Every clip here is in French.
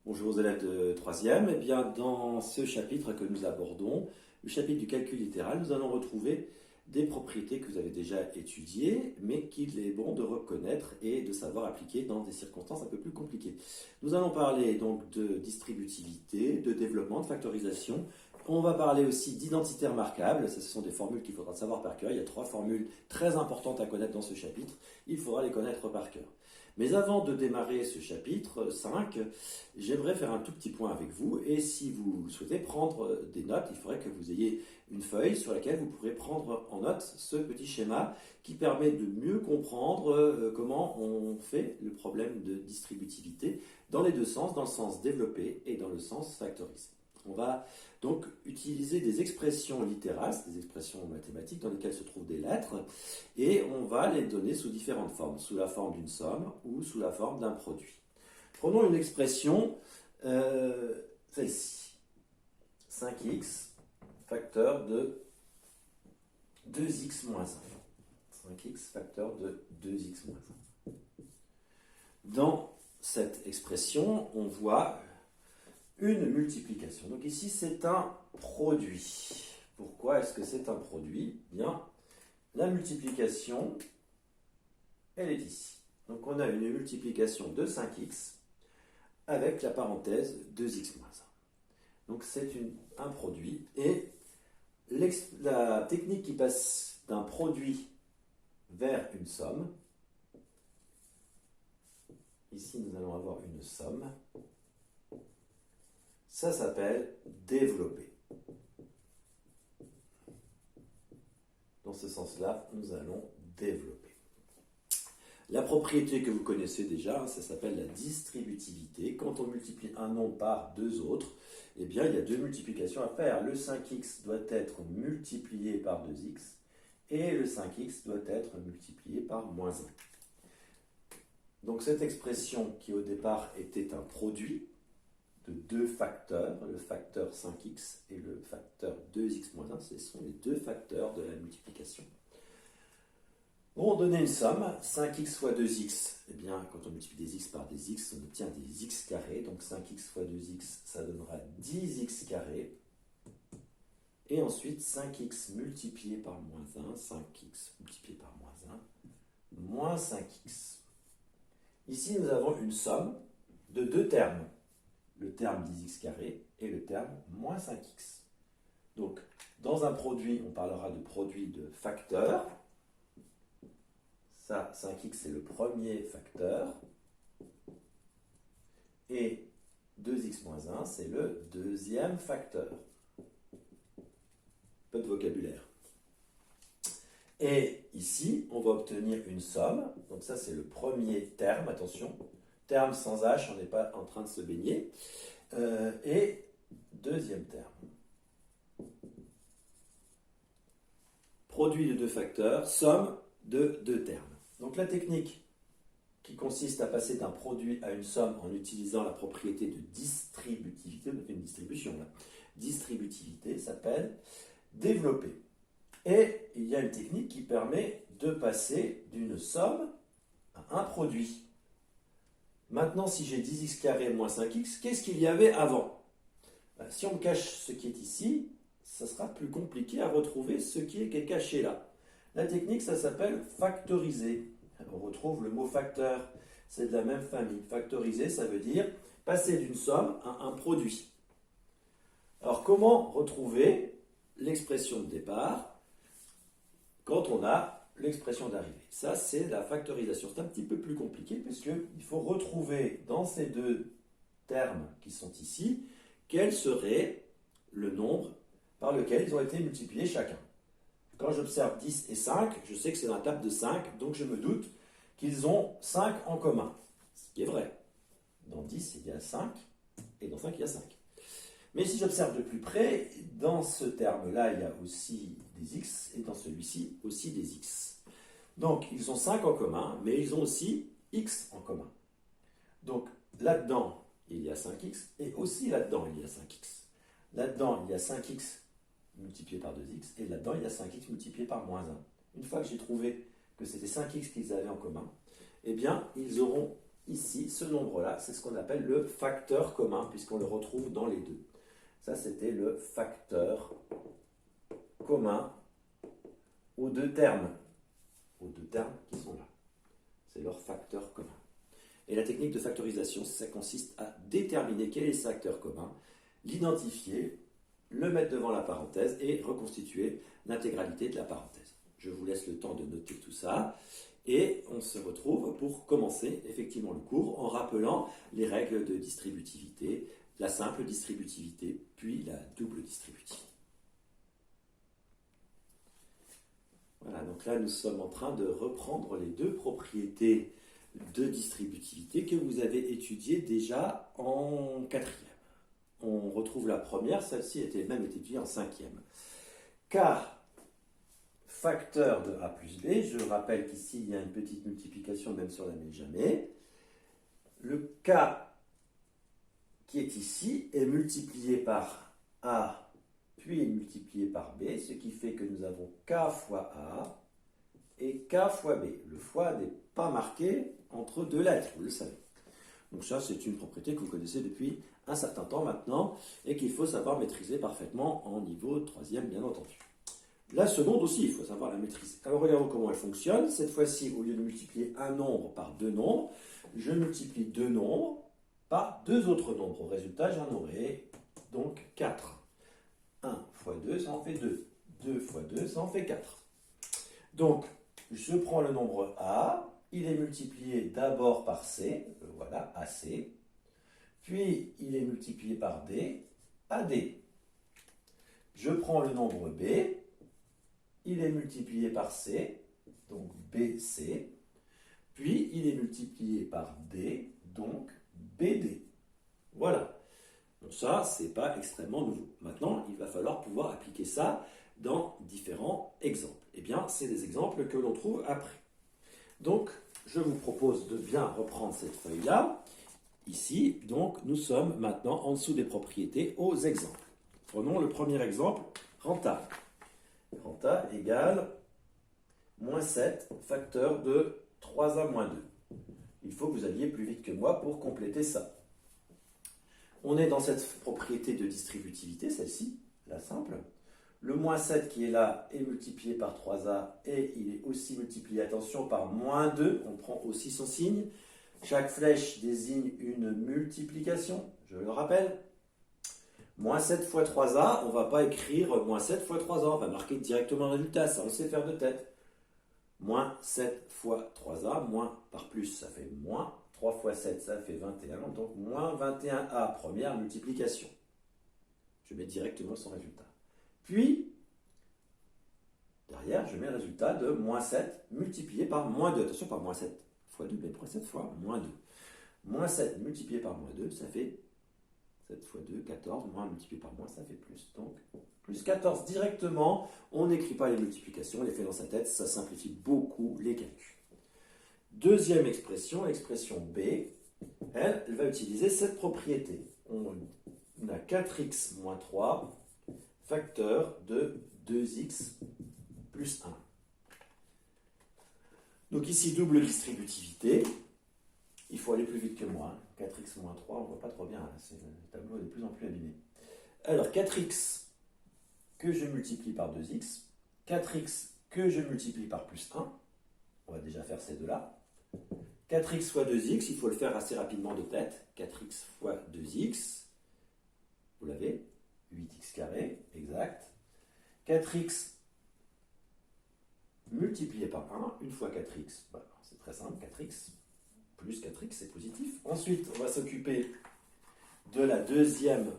Bonjour aux élèves de 3e. Eh bien, dans ce chapitre que nous abordons, le chapitre du calcul littéral, nous allons retrouver des propriétés que vous avez déjà étudiées, mais qu'il est bon de reconnaître et de savoir appliquer dans des circonstances un peu plus compliquées. Nous allons parler donc de distributivité, de développement, de factorisation. On va parler aussi d'identité remarquable. Ce sont des formules qu'il faudra savoir par cœur. Il y a 3 formules très importantes à connaître dans ce chapitre. Il faudra les connaître par cœur. Mais avant de démarrer ce chapitre 5, j'aimerais faire un tout petit point avec vous. Et si vous souhaitez prendre des notes, il faudrait que vous ayez une feuille sur laquelle vous pourrez prendre en note ce petit schéma qui permet de mieux comprendre comment on fait le problème de distributivité dans les deux sens, dans le sens développé et dans le sens factorisé. On va donc utiliser des expressions littérales, des expressions mathématiques dans lesquelles se trouvent des lettres, et on va les donner sous différentes formes, sous la forme d'une somme ou sous la forme d'un produit. Prenons une expression, celle-ci, 5x facteur de 2x moins 1. 5x facteur de 2x moins 1. Dans cette expression, on voit une multiplication. Donc ici, c'est un produit. Pourquoi est-ce que c'est un produit? Bien, la multiplication, elle est ici. Donc on a une multiplication de 5x avec la parenthèse 2x moins 1. Donc c'est un produit. Et la technique qui passe d'un produit vers une somme, ici nous allons avoir une somme, ça s'appelle développer. Dans ce sens-là, nous allons développer. La propriété que vous connaissez déjà, ça s'appelle la distributivité. Quand on multiplie un nombre par deux autres, eh bien, il y a deux multiplications à faire. Le 5x doit être multiplié par 2x et le 5x doit être multiplié par moins 1. Donc cette expression qui au départ était un produit de deux facteurs, le facteur 5x et le facteur 2x moins 1, ce sont les deux facteurs de la multiplication. On donnait une somme, 5x fois 2x, eh bien, quand on multiplie des x par des x, on obtient des x carrés, donc 5x fois 2x, ça donnera 10x carrés, et ensuite 5x multiplié par moins 1, 5x multiplié par moins 1, moins 5x. Ici, nous avons une somme de deux termes, le terme 10x carré et le terme moins 5x. Donc, dans un produit, on parlera de produit de facteurs. Ça, 5x, c'est le premier facteur. Et 2x moins 1, c'est le deuxième facteur. Peu de vocabulaire. Et ici, on va obtenir une somme. Donc ça, c'est le premier terme, attention. Terme sans h, on n'est pas en train de se baigner. Et deuxième terme. Produit de deux facteurs, somme de deux termes. Donc la technique qui consiste à passer d'un produit à une somme en utilisant la propriété de distributivité, on fait une distribution là, distributivité s'appelle développer. Et il y a une technique qui permet de passer d'une somme à un produit. Maintenant, si j'ai 10x carré moins 5x, qu'est-ce qu'il y avait avant? Si on cache ce qui est ici, ça sera plus compliqué à retrouver ce qui est caché là. La technique, ça s'appelle factoriser. On retrouve le mot facteur, c'est de la même famille. Factoriser, ça veut dire passer d'une somme à un produit. Alors, comment retrouver l'expression de départ quand on a l'expression d'arrivée? Ça, c'est la factorisation. C'est un petit peu plus compliqué puisqu'il faut retrouver dans ces deux termes qui sont ici, quel serait le nombre par lequel ils ont été multipliés chacun. Quand j'observe 10 et 5, je sais que c'est un table de 5, donc je me doute qu'ils ont 5 en commun. Ce qui est vrai. Dans 10, il y a 5, et dans 5, il y a 5. Mais si j'observe de plus près, dans ce terme-là, il y a aussi des x, et dans celui-ci, aussi des x. Donc, ils ont 5 en commun, mais ils ont aussi x en commun. Donc, là-dedans, il y a 5x, et aussi là-dedans, il y a 5x. Là-dedans, il y a 5x multiplié par 2x, et là-dedans, il y a 5x multiplié par moins 1. Une fois que j'ai trouvé que c'était 5x qu'ils avaient en commun, eh bien, ils auront ici, ce nombre-là, c'est ce qu'on appelle le facteur commun, puisqu'on le retrouve dans les deux. Ça, c'était le facteur commun aux deux termes qui sont là. C'est leur facteur commun. Et la technique de factorisation, ça consiste à déterminer quel est ce facteur commun, l'identifier, le mettre devant la parenthèse et reconstituer l'intégralité de la parenthèse. Je vous laisse le temps de noter tout ça et on se retrouve pour commencer effectivement le cours en rappelant les règles de distributivité, la simple distributivité puis la double distributivité. Voilà, donc là nous sommes en train de reprendre les deux propriétés de distributivité que vous avez étudiées déjà en quatrième. On retrouve la première, celle-ci était même étudiée en cinquième. Car facteur de A plus B, je rappelle qu'ici il y a une petite multiplication même sur la mais jamais. Le K qui est ici est multiplié par A puis est multiplié par B, ce qui fait que nous avons K fois A et K fois B. Le fois n'est pas marqué entre deux lettres, vous le savez. Donc ça, c'est une propriété que vous connaissez depuis un certain temps maintenant et qu'il faut savoir maîtriser parfaitement en niveau 3e, bien entendu. La seconde aussi, il faut savoir la maîtriser. Alors regardons comment elle fonctionne. Cette fois-ci, au lieu de multiplier un nombre par deux nombres, je multiplie deux nombres par deux autres nombres. Au résultat, j'en aurai donc 4. 1 fois 2, ça en fait 2. 2 fois 2, ça en fait 4. Donc, je prends le nombre A, il est multiplié d'abord par C, voilà, AC, puis il est multiplié par D, AD. Je prends le nombre B, il est multiplié par C, donc BC, puis il est multiplié par D, donc BD. Voilà. Donc ça, ce n'est pas extrêmement nouveau. Maintenant, il va falloir pouvoir appliquer ça dans différents exemples. Eh bien, c'est des exemples que l'on trouve après. Donc, je vous propose de bien reprendre cette feuille-là. Ici, donc, nous sommes maintenant en dessous des propriétés aux exemples. Prenons le premier exemple, renta. Renta égale moins 7, facteur de 3A moins 2. Il faut que vous alliez plus vite que moi pour compléter ça. On est dans cette propriété de distributivité, celle-ci, la simple. Le moins 7 qui est là est multiplié par 3A et il est aussi multiplié, attention, par moins 2. On prend aussi son signe. Chaque flèche désigne une multiplication, je le rappelle. Moins 7 fois 3A, on ne va pas écrire moins 7 fois 3A, on va marquer directement le résultat, ça on sait faire de tête. Moins 7 fois 3A, moins par plus, ça fait moins. 3 fois 7, ça fait 21, donc moins 21A, première multiplication. Je mets directement son résultat. Puis, derrière, je mets le résultat de moins 7 multiplié par moins 2. Attention, pas moins 7 fois 2, mais moins 7 fois moins 2. Moins 7 multiplié par moins 2, ça fait 7 fois 2, 14. Moins multiplié par moins, ça fait plus. Donc, plus 14 directement. On n'écrit pas les multiplications, on les fait dans sa tête. Ça simplifie beaucoup les calculs. Deuxième expression, l'expression B, elle va utiliser cette propriété. On a 4x moins 3, facteur de 2x plus 1. Donc ici, double distributivité. Il faut aller plus vite que moi. 4x moins 3, on ne voit pas trop bien. Le tableau est de plus en plus abîmé. Alors, 4x que je multiplie par 2x. 4x que je multiplie par plus 1. On va déjà faire ces deux-là. 4x fois 2x, il faut le faire assez rapidement de tête. 4x fois 2x, vous l'avez, 8x carré, exact. 4x multiplié par 1, une fois 4x, bah, c'est très simple, 4x, plus 4x, c'est positif. Ensuite, on va s'occuper de la deuxième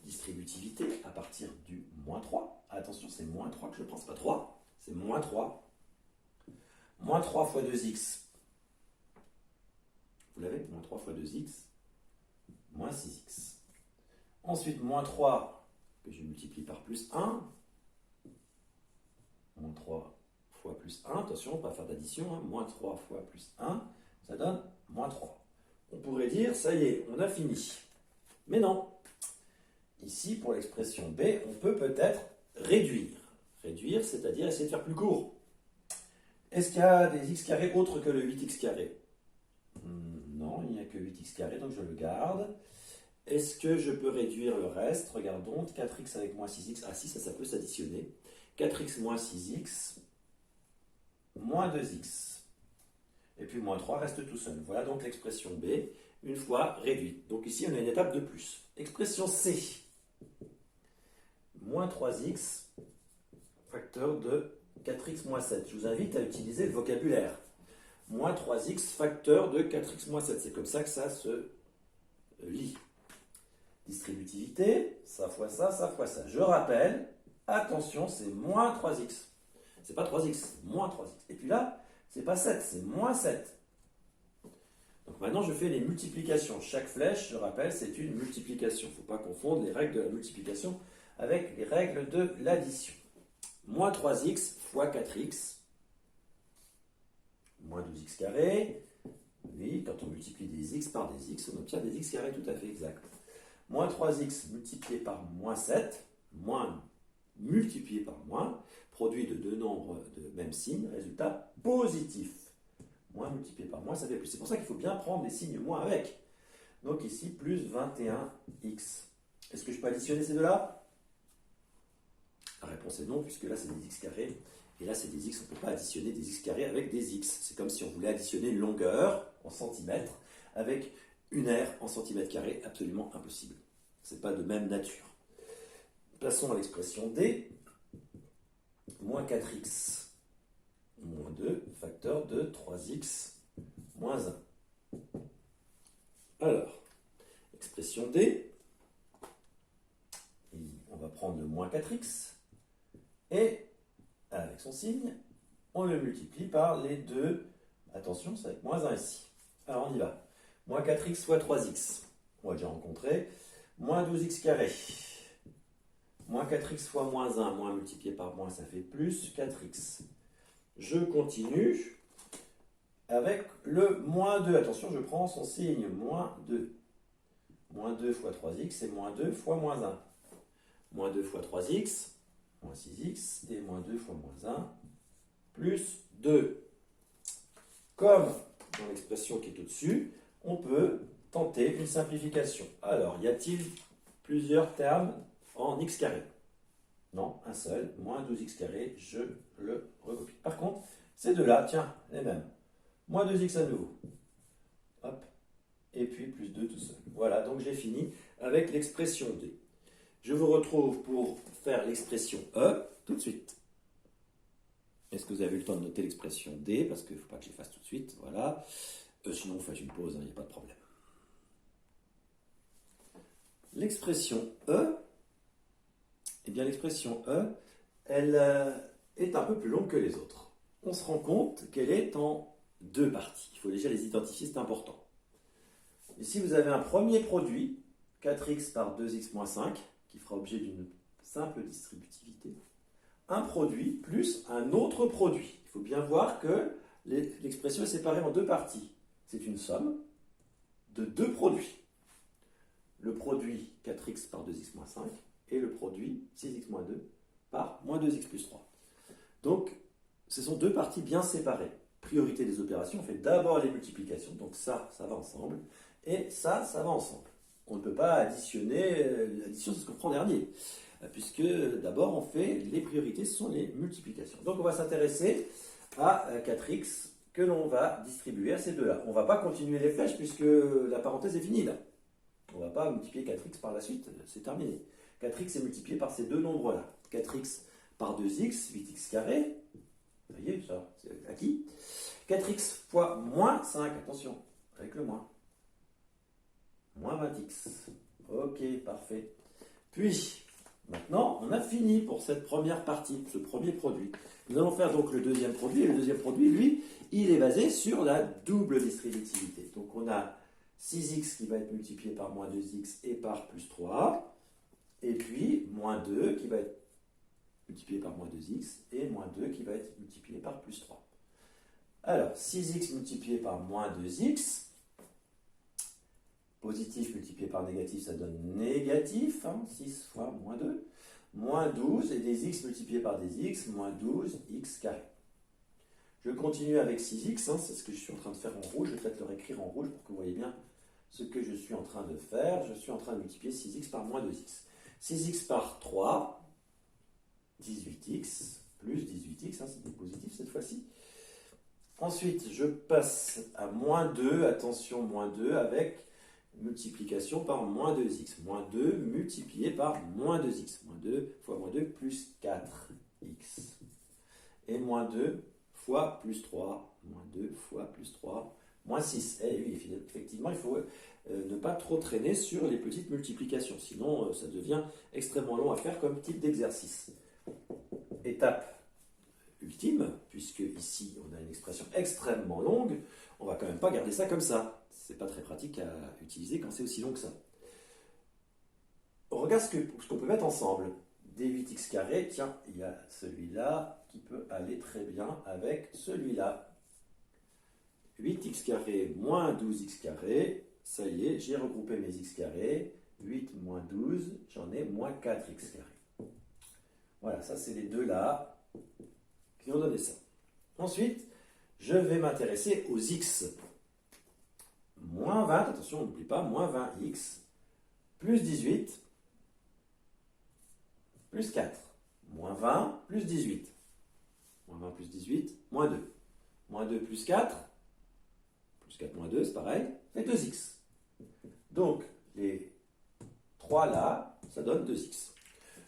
distributivité à partir du moins 3. Attention, c'est moins 3 que je prends, c'est pas 3, c'est moins 3. Moins 3 fois 2x, vous l'avez, moins 3 fois 2x, moins 6x. Ensuite, moins 3, que je multiplie par plus 1. Moins 3 fois plus 1, attention, pas faire d'addition, hein. Moins 3 fois plus 1, ça donne moins 3. On pourrait dire, ça y est, on a fini. Mais non. Ici, pour l'expression B, on peut peut-être réduire. Réduire, c'est-à-dire essayer de faire plus court. Est-ce qu'il y a des x carrés autres que le 8x carré? Non, il n'y a que 8x carré, donc je le garde. Est-ce que je peux réduire le reste? Regardons, 4x avec moins 6x. Ah si, ça peut s'additionner. 4x moins 6x, moins 2x. Et puis moins 3 reste tout seul. Voilà donc l'expression B, une fois réduite. Donc ici, on a une étape de plus. Expression C. Moins 3x, facteur de 4x moins 7. Je vous invite à utiliser le vocabulaire. Moins 3x, facteur de 4x moins 7. C'est comme ça que ça se lit. Distributivité, ça fois ça, ça fois ça. Je rappelle, attention, c'est moins 3x. C'est pas 3x, c'est moins 3x. Et puis là, c'est pas 7, c'est moins 7. Donc maintenant, je fais les multiplications. Chaque flèche, je rappelle, c'est une multiplication. Il ne faut pas confondre les règles de la multiplication avec les règles de l'addition. Moins 3x fois 4x, moins 12x carré. Oui, quand on multiplie des x par des x, on obtient des x carrés tout à fait exact. Moins 3x multiplié par moins 7, moins multiplié par moins, produit de deux nombres de même signe, résultat positif. Moins multiplié par moins, ça fait plus. C'est pour ça qu'il faut bien prendre les signes moins avec. Donc ici, plus 21x. Est-ce que je peux additionner ces deux-là? La réponse est non, puisque là, c'est des x carrés. Et là, c'est des x. On ne peut pas additionner des x carrés avec des x. C'est comme si on voulait additionner une longueur en centimètres avec une aire en centimètres carrés. Absolument impossible. Ce n'est pas de même nature. Passons à l'expression D. Moins 4x moins 2, facteur de 3x moins 1. Alors, expression D. On va prendre le moins 4x. Et, avec son signe, on le multiplie par les deux. Attention, c'est avec moins 1 ici. Alors, on y va. Moins 4x fois 3x. On va déjà rencontrer. Moins 12x carré. Moins 4x fois moins 1, moins multiplié par moins, ça fait plus 4x. Je continue avec le moins 2. Attention, je prends son signe. Moins 2. Moins 2 fois 3x, c'est moins 2 fois moins 1. Moins 2 fois 3x, moins 6x, et moins 2 fois moins 1, plus 2. Comme dans l'expression qui est au-dessus, on peut tenter une simplification. Alors, y a-t-il plusieurs termes en x carré? Non, un seul, moins 12x carré, je le recopie. Par contre, ces deux-là, tiens, les mêmes. Moins 2x à nouveau. Hop. Et puis plus 2 tout seul. Voilà, donc j'ai fini avec l'expression D. Je vous retrouve pour faire l'expression E tout de suite. Est-ce que vous avez eu le temps de noter l'expression D? Parce qu'il ne faut pas que je les fasse tout de suite. Voilà. Sinon, vous faites une pause, il n'y a pas de problème. L'expression E, eh bien l'expression E, elle est un peu plus longue que les autres. On se rend compte qu'elle est en deux parties. Il faut déjà les identifier, c'est important. Ici, vous avez un premier produit, 4x par 2x moins 5, qui fera objet d'une simple distributivité. Un produit plus un autre produit. Il faut bien voir que l'expression est séparée en deux parties. C'est une somme de deux produits. Le produit 4x par 2x moins 5 et le produit 6x moins 2 par moins 2x plus 3. Donc, ce sont deux parties bien séparées. Priorité des opérations, on fait d'abord les multiplications, donc ça va ensemble, et ça va ensemble. On ne peut pas additionner, l'addition c'est ce qu'on prend en dernier, puisque d'abord on fait les priorités, ce sont les multiplications. Donc on va s'intéresser à 4x que l'on va distribuer à ces deux-là. On ne va pas continuer les flèches puisque la parenthèse est finie là. On ne va pas multiplier 4x par la suite, c'est terminé. 4x est multiplié par ces deux nombres-là. 4x par 2x, 8x carré. Vous voyez, ça, c'est acquis. 4x fois moins 5, attention, avec le moins. Moins 20x. Ok, parfait. Puis, maintenant, on a fini pour cette première partie, ce premier produit. Nous allons faire donc le deuxième produit. Et le deuxième produit, lui, il est basé sur la double distributivité. Donc, on a 6x qui va être multiplié par moins 2x et par plus 3. Et puis, moins 2 qui va être multiplié par moins 2x et moins 2 qui va être multiplié par plus 3. Alors, 6x multiplié par moins 2x, positif multiplié par négatif, ça donne négatif, 6 fois moins 2, moins 12, et des x multipliés par des x, moins 12x carré. Je continue avec 6x, hein, c'est ce que je suis en train de faire en rouge. Je vais peut-être le réécrire en rouge pour que vous voyez bien ce que je suis en train de faire. Je suis en train de multiplier 6x par moins 2x. 6x par 3, 18x, plus 18x, hein, c'est des positifs cette fois-ci. Ensuite, je passe à moins 2, attention, moins 2, avec multiplication par moins 2x. Moins 2 multiplié par moins 2x. Moins 2 fois moins 2 plus 4x. Et moins 2 fois plus 3. Moins 2 fois plus 3. Moins 6. Et oui, effectivement, il faut ne pas trop traîner sur les petites multiplications. Sinon, ça devient extrêmement long à faire comme type d'exercice. Étape ultime, puisque ici on a une expression extrêmement longue, on va quand même pas garder ça comme ça. C'est pas très pratique à utiliser quand c'est aussi long que ça. On regarde ce qu'on peut mettre ensemble. Des 8x carré, tiens, il y a celui-là qui peut aller très bien avec celui-là. 8x carré moins 12x carré, ça y est, j'ai regroupé mes x carrés. 8 moins 12, j'en ai moins 4x carré. Voilà, ça c'est les deux là qui ont donné ça. Ensuite, je vais m'intéresser aux x. Moins 20, attention, on n'oublie pas, moins 20x, plus 18, plus 4. Moins 20, plus 18. Moins 20 plus 18, moins 2. Moins 2 plus 4, plus 4 moins 2, c'est pareil, fait 2x. Donc, les 3 là, ça donne 2x.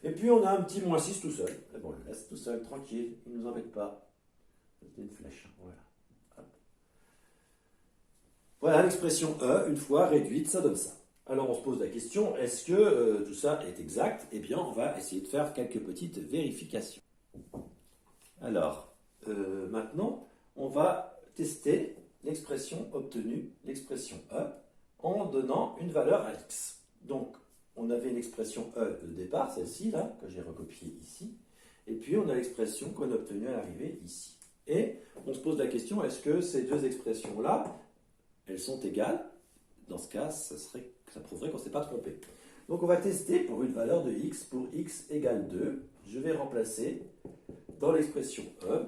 Et puis on a un petit moins 6 tout seul. Et bon, on le laisse tout seul, tranquille, il ne nous embête pas. C'était une flèche, voilà. Hop. Voilà l'expression E, une fois réduite, ça donne ça. Alors on se pose la question, est-ce que tout ça est exact? Eh bien, on va essayer de faire quelques petites vérifications. Alors, maintenant, on va tester l'expression obtenue, l'expression E, en donnant une valeur à x. Donc, on avait une expression E de départ, celle-ci, là, que j'ai recopiée ici. Et puis, on a l'expression qu'on a obtenue à l'arrivée ici. Et on se pose la question, est-ce que ces deux expressions-là, elles sont égales? Dans ce cas, ça prouverait qu'on ne s'est pas trompé. Donc, on va tester pour une valeur de x, pour x égale 2. Je vais remplacer dans l'expression E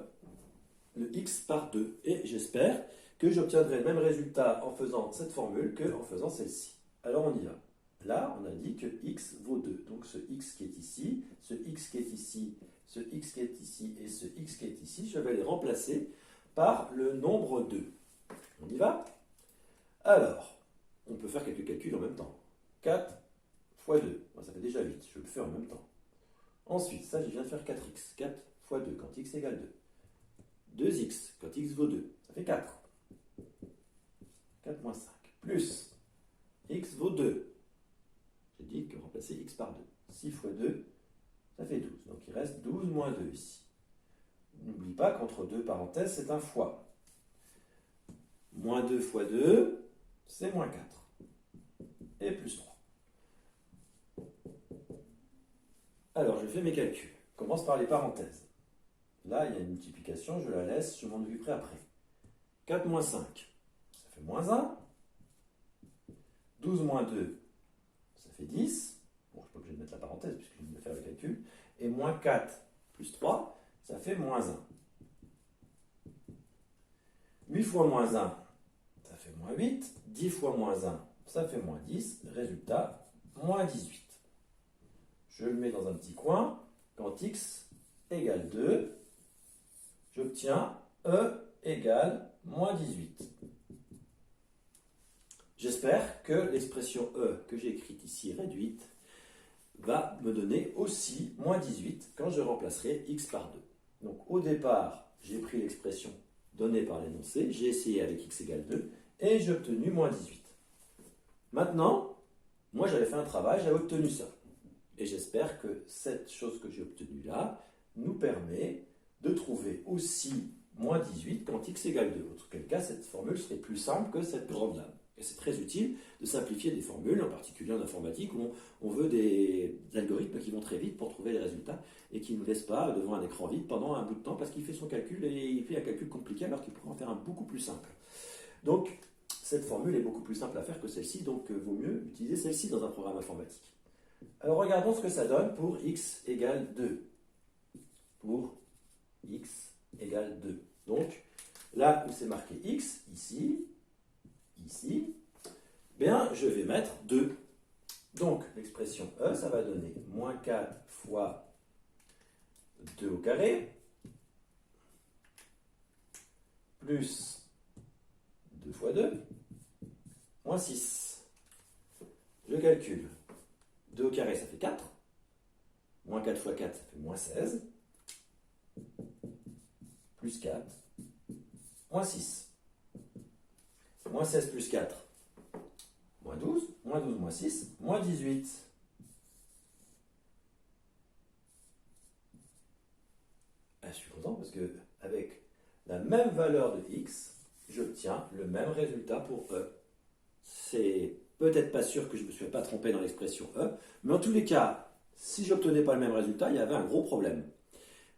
le x par 2. Et j'espère que j'obtiendrai le même résultat en faisant cette formule qu'en faisant celle-ci. Alors, on y va. Là, on a dit que x vaut 2. Donc ce x qui est ici, ce x qui est ici, ce x qui est ici et ce x qui est ici, je vais les remplacer par le nombre 2. On y va? Alors, on peut faire quelques calculs en même temps. 4 fois 2, bon, ça fait déjà 8, je le fais en même temps. Ensuite, ça, je viens de faire 4x. 4 fois 2, quand x égale 2. 2x, quand x vaut 2, ça fait 4. 4 moins 5. Plus x vaut 2. J'ai dit que remplacer x par 2. 6 fois 2, ça fait 12. Donc il reste 12 moins 2 ici. N'oublie pas qu'entre deux parenthèses, c'est un fois. Moins 2 fois 2, c'est moins 4. Et plus 3. Alors, je fais mes calculs. Je commence par les parenthèses. Là, il y a une multiplication, je la laisse, je m'en occuperai après. 4 moins 5, ça fait moins 1. 12 moins 2, ça fait 10. Bon, je ne suis pas obligé de mettre la parenthèse puisque je viens de faire le calcul. Et moins 4 plus 3, ça fait moins 1. 8 fois moins 1, ça fait moins 8. 10 fois moins 1, ça fait moins 10. Résultat, moins 18. Je le mets dans un petit coin. Quand x égale 2, j'obtiens E égale moins 18. J'espère que l'expression E que j'ai écrite ici réduite va me donner aussi moins 18 quand je remplacerai x par 2. Donc au départ, j'ai pris l'expression donnée par l'énoncé, j'ai essayé avec x égale 2 et j'ai obtenu moins 18. Maintenant, moi j'avais fait un travail, j'avais obtenu ça. Et j'espère que cette chose que j'ai obtenue là nous permet de trouver aussi moins 18 quand x égale 2. Auquel cas, cette formule serait plus simple que cette grande lame. Et c'est très utile de simplifier des formules, en particulier en informatique, où on veut des algorithmes qui vont très vite pour trouver les résultats et qui ne nous laissent pas devant un écran vide pendant un bout de temps parce qu'il fait son calcul et il fait un calcul compliqué alors qu'il pourrait en faire un beaucoup plus simple. Donc, cette formule est beaucoup plus simple à faire que celle-ci, donc vaut mieux utiliser celle-ci dans un programme informatique. Alors, regardons ce que ça donne pour x égale 2. Pour x égale 2. Donc, Là où c'est marqué x, ici, bien, je vais mettre 2. Donc, l'expression E, ça va donner moins 4 fois 2 au carré, plus 2 fois 2, moins 6. Je calcule. 2 au carré, ça fait 4. Moins 4 fois 4, ça fait moins 16. Plus 4, moins 6. Moins 16 plus 4, moins 12. Moins 12, moins 6, moins 18. Je suis content parce que avec la même valeur de x, j'obtiens le même résultat pour E. C'est peut-être pas sûr que je ne me suis pas trompé dans l'expression E, mais en tous les cas, si je n'obtenais pas le même résultat, il y avait un gros problème.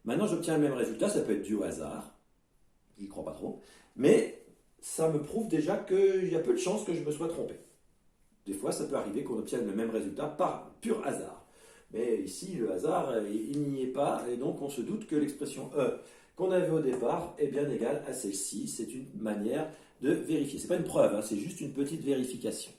Maintenant, j'obtiens le même résultat, ça peut être dû au hasard, j'y crois pas trop, mais ça me prouve déjà qu'il y a peu de chances que je me sois trompé. Des fois, ça peut arriver qu'on obtienne le même résultat par pur hasard. Mais ici, le hasard, il n'y est pas, et donc on se doute que l'expression E qu'on avait au départ est bien égale à celle-ci. C'est une manière de vérifier. Ce n'est pas une preuve, hein, c'est juste une petite vérification.